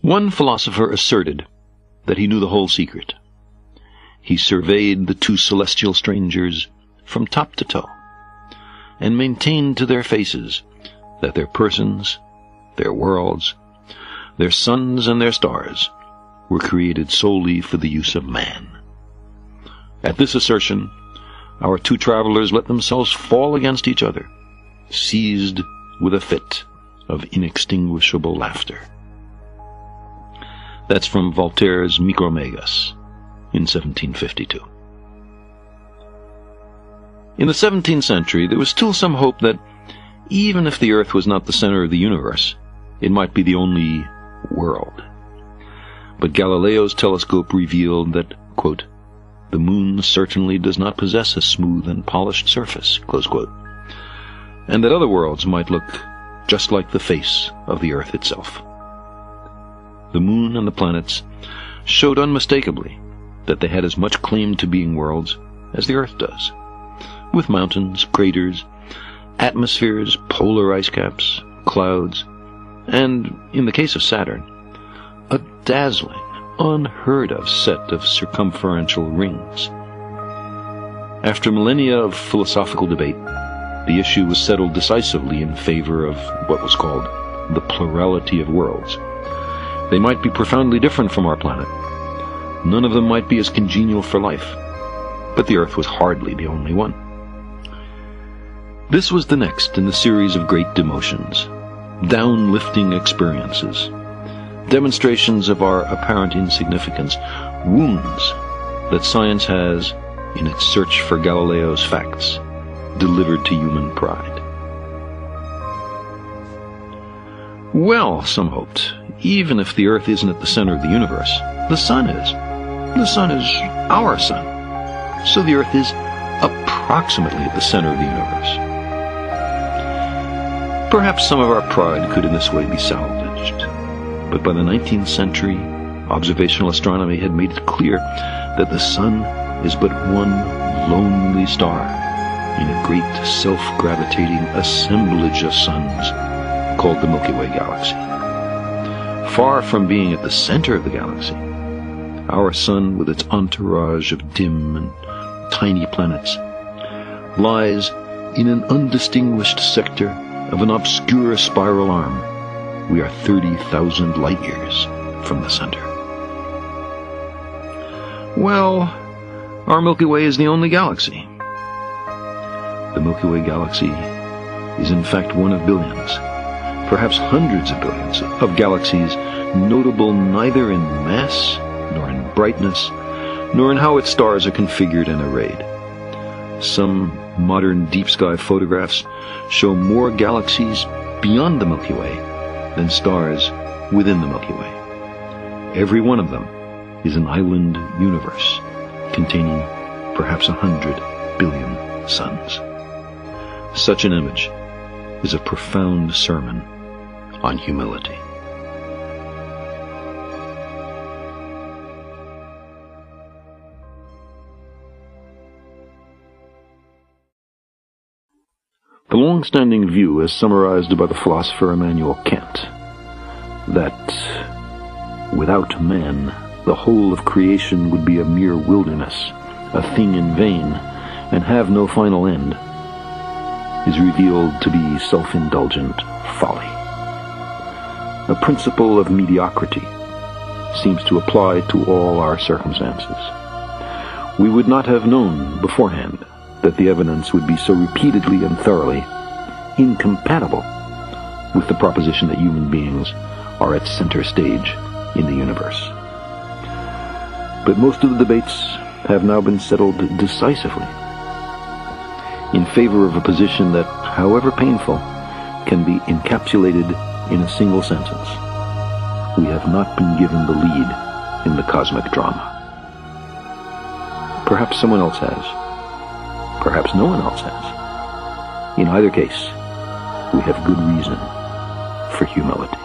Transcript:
One philosopher asserted that he knew the whole secret. He surveyed the two celestial strangers from top to toe, and maintained to their faces that their persons, their worlds, their suns and their stars were created solely for the use of man. At this assertion, our two travelers let themselves fall against each other, seized with a fit of inextinguishable laughter. That's from Voltaire's Micromegas in 1752. In the 17th century, there was still some hope that even if the Earth was not the center of the universe, it might be the only world. But Galileo's telescope revealed that, quote, "the moon certainly does not possess a smooth and polished surface," close quote, and that other worlds might look just like the face of the Earth itself. The moon and the planets showed unmistakably that they had as much claim to being worlds as the Earth does, with mountains, craters, atmospheres, polar ice caps, clouds, and, in the case of Saturn, a dazzling, unheard-of set of circumferential rings. After millennia of philosophical debate, the issue was settled decisively in favor of what was called the plurality of worlds. They might be profoundly different from our planet. None of them might be as congenial for life, but the Earth was hardly the only one. This was the next in the series of great demotions, downlifting experiences, demonstrations of our apparent insignificance, wounds that science has, in its search for Galileo's facts, delivered to human pride. Well, some hoped, even if the Earth isn't at the center of the universe, the Sun is. The Sun is our sun. So the Earth is approximately at the center of the universe. Perhaps some of our pride could in this way be salvaged. But by the 19th century, observational astronomy had made it clear that the Sun is but one lonely star in a great self-gravitating assemblage of suns called the Milky Way galaxy. Far from being at the center of the galaxy, our Sun, with its entourage of dim and tiny planets, lies in an undistinguished sector of an obscure spiral arm. We are 30,000 light years from the center. Well, our Milky Way is the only galaxy. The Milky Way galaxy is in fact one of billions, perhaps hundreds of billions, of galaxies notable neither in mass, nor in brightness, nor in how its stars are configured and arrayed. Some modern deep sky photographs show more galaxies beyond the Milky Way than stars within the Milky Way. Every one of them is an island universe containing perhaps 100 billion suns. Such an image is a profound sermon on humility. The long-standing view, as summarized by the philosopher Immanuel Kant, that without man, the whole of creation would be a mere wilderness, a thing in vain, and have no final end, is revealed to be self-indulgent folly. A principle of mediocrity seems to apply to all our circumstances. We would not have known beforehand that the evidence would be so repeatedly and thoroughly incompatible with the proposition that human beings are at center stage in the universe. But most of the debates have now been settled decisively in favor of a position that, however painful, can be encapsulated in a single sentence. We have not been given the lead in the cosmic drama. Perhaps someone else has. Perhaps no one else has. In either case, we have good reason for humility.